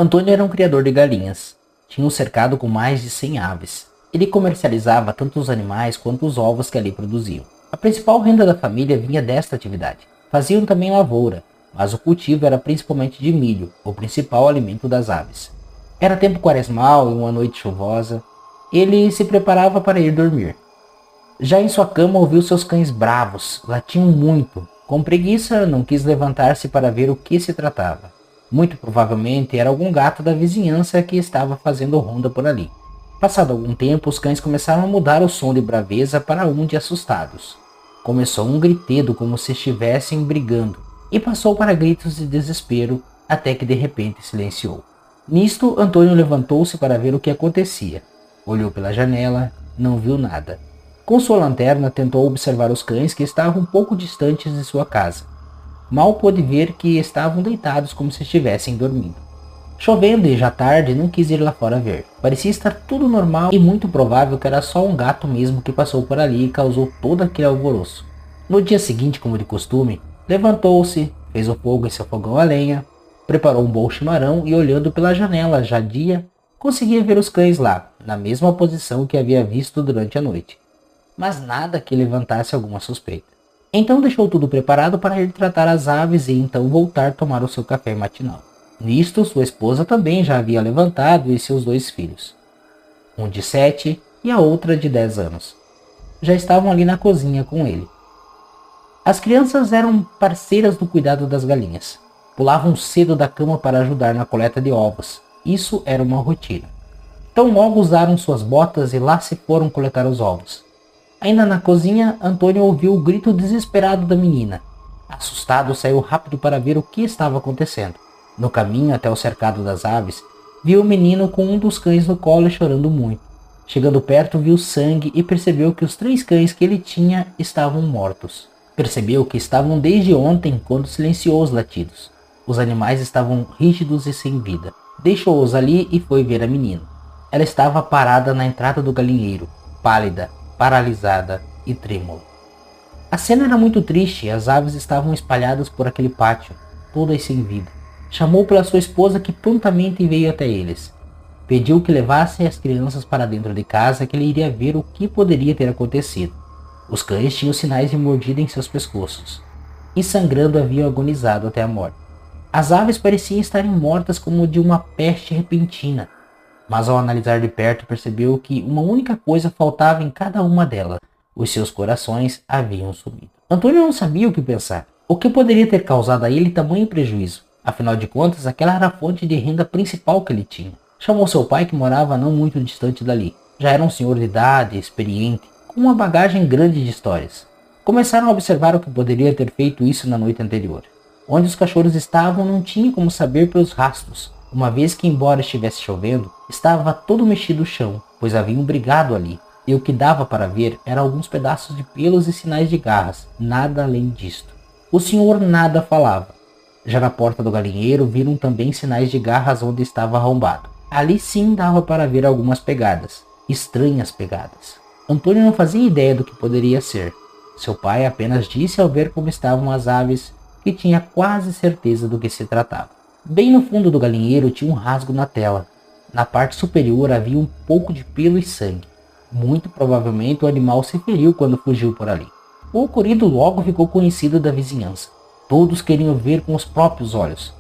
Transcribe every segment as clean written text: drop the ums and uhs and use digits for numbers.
Antônio era um criador de galinhas. Tinha um cercado com mais de 100 aves. Ele comercializava tanto os animais quanto os ovos que ali produziam. A principal renda da família vinha desta atividade. Faziam também lavoura, mas o cultivo era principalmente de milho, o principal alimento das aves. Era tempo quaresmal e uma noite chuvosa. Ele se preparava para ir dormir. Já em sua cama ouviu seus cães bravos, latiam muito. Com preguiça, não quis levantar-se para ver o que se tratava. Muito provavelmente era algum gato da vizinhança que estava fazendo ronda por ali. Passado algum tempo, os cães começaram a mudar o som de braveza para um de assustados. Começou um gritedo como se estivessem brigando, e passou para gritos de desespero, até que de repente silenciou. Nisto, Antônio levantou-se para ver o que acontecia. Olhou pela janela, não viu nada. Com sua lanterna, tentou observar os cães que estavam um pouco distantes de sua casa. Mal pôde ver que estavam deitados como se estivessem dormindo. Chovendo e já tarde, não quis ir lá fora ver. Parecia estar tudo normal e muito provável que era só um gato mesmo que passou por ali e causou todo aquele alvoroço. No dia seguinte, como de costume, levantou-se, fez o fogo em seu fogão a lenha, preparou um bom chimarrão e olhando pela janela já dia, conseguia ver os cães lá, na mesma posição que havia visto durante a noite. Mas nada que levantasse alguma suspeita. Então deixou tudo preparado para ir tratar as aves e então voltar a tomar o seu café matinal. Nisto, sua esposa também já havia levantado e seus 2 filhos. Um de 7 e a outra de 10 anos. Já estavam ali na cozinha com ele. As crianças eram parceiras do cuidado das galinhas. Pulavam cedo da cama para ajudar na coleta de ovos. Isso era uma rotina. Então logo usaram suas botas e lá se foram coletar os ovos. Ainda na cozinha, Antônio ouviu o grito desesperado da menina. Assustado, saiu rápido para ver o que estava acontecendo. No caminho até o cercado das aves, viu o menino com um dos cães no colo e chorando muito. Chegando perto, viu sangue e percebeu que os 3 cães que ele tinha estavam mortos. Percebeu que estavam desde ontem quando silenciou os latidos. Os animais estavam rígidos e sem vida. Deixou-os ali e foi ver a menina. Ela estava parada na entrada do galinheiro, pálida, paralisada e trêmula. A cena era muito triste e as aves estavam espalhadas por aquele pátio, todas sem vida. Chamou pela sua esposa que prontamente veio até eles. Pediu que levassem as crianças para dentro de casa que ele iria ver o que poderia ter acontecido. Os cães tinham sinais de mordida em seus pescoços e sangrando haviam agonizado até a morte. As aves pareciam estarem mortas como de uma peste repentina. Mas ao analisar de perto percebeu que uma única coisa faltava em cada uma delas. Os seus corações haviam sumido. Antônio não sabia o que pensar. O que poderia ter causado a ele tamanho prejuízo? Afinal de contas, aquela era a fonte de renda principal que ele tinha. Chamou seu pai, que morava não muito distante dali. Já era um senhor de idade, experiente, com uma bagagem grande de histórias. Começaram a observar o que poderia ter feito isso na noite anterior. Onde os cachorros estavam não tinha como saber pelos rastros, uma vez que, embora estivesse chovendo, estava todo mexido o chão, pois haviam brigado ali, e o que dava para ver eram alguns pedaços de pelos e sinais de garras, nada além disto. O senhor nada falava. Já na porta do galinheiro viram também sinais de garras onde estava arrombado. Ali sim dava para ver algumas pegadas, estranhas pegadas. Antônio não fazia ideia do que poderia ser. Seu pai apenas disse ao ver como estavam as aves, que tinha quase certeza do que se tratava. Bem no fundo do galinheiro tinha um rasgo na tela. Na parte superior havia um pouco de pelo e sangue. Muito provavelmente o animal se feriu quando fugiu por ali. O ocorrido logo ficou conhecido da vizinhança. Todos queriam ver com os próprios olhos.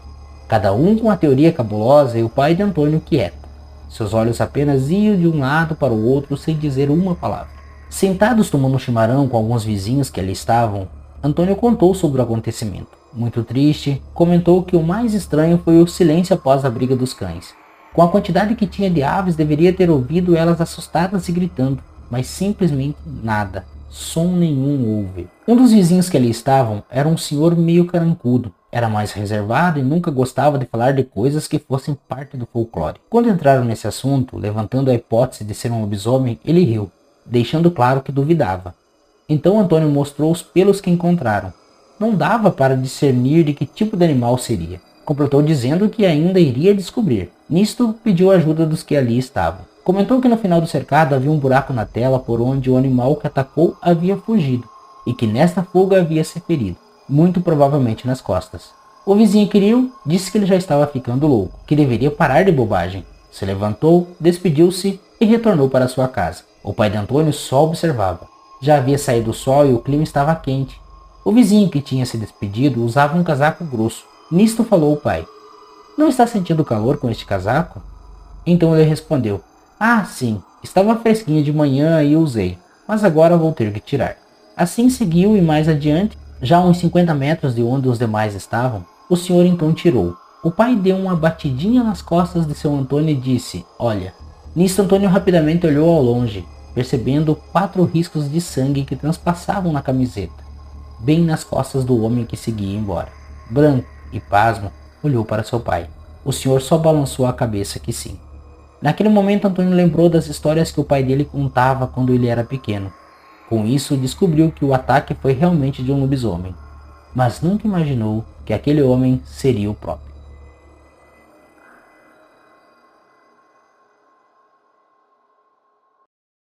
Cada um com a teoria cabulosa e o pai de Antônio quieto. Seus olhos apenas iam de um lado para o outro sem dizer uma palavra. Sentados tomando um chimarrão com alguns vizinhos que ali estavam, Antônio contou sobre o acontecimento. Muito triste, comentou que o mais estranho foi o silêncio após a briga dos cães. Com a quantidade que tinha de aves, deveria ter ouvido elas assustadas e gritando, mas simplesmente nada. Som nenhum houve. Um dos vizinhos que ali estavam era um senhor meio carancudo. Era mais reservado e nunca gostava de falar de coisas que fossem parte do folclore. Quando entraram nesse assunto, levantando a hipótese de ser um lobisomem, ele riu, deixando claro que duvidava. Então Antônio mostrou os pelos que encontraram. Não dava para discernir de que tipo de animal seria. Completou dizendo que ainda iria descobrir. Nisto, pediu ajuda dos que ali estavam. Comentou que no final do cercado havia um buraco na tela por onde o animal que atacou havia fugido, e que nesta fuga havia se ferido, muito provavelmente nas costas. O vizinho Kiril disse que ele já estava ficando louco, que deveria parar de bobagem. Se levantou, despediu-se e retornou para sua casa. O pai de Antônio só observava. Já havia saído o sol e o clima estava quente. O vizinho que tinha se despedido usava um casaco grosso. Nisto falou o pai: "Não está sentindo calor com este casaco?" Então ele respondeu: "Ah, sim, estava fresquinho de manhã e usei, mas agora vou ter que tirar." Assim seguiu e mais adiante, já a uns 50 metros de onde os demais estavam, o senhor então tirou. O pai deu uma batidinha nas costas de seu Antônio e disse: "Olha." Nisto Antônio rapidamente olhou ao longe, percebendo 4 riscos de sangue que transpassavam na camiseta, bem nas costas do homem que seguia embora. Branco e pasmo, olhou para seu pai. O senhor só balançou a cabeça que sim. Naquele momento Antônio lembrou das histórias que o pai dele contava quando ele era pequeno. Com isso descobriu que o ataque foi realmente de um lobisomem, mas nunca imaginou que aquele homem seria o próprio.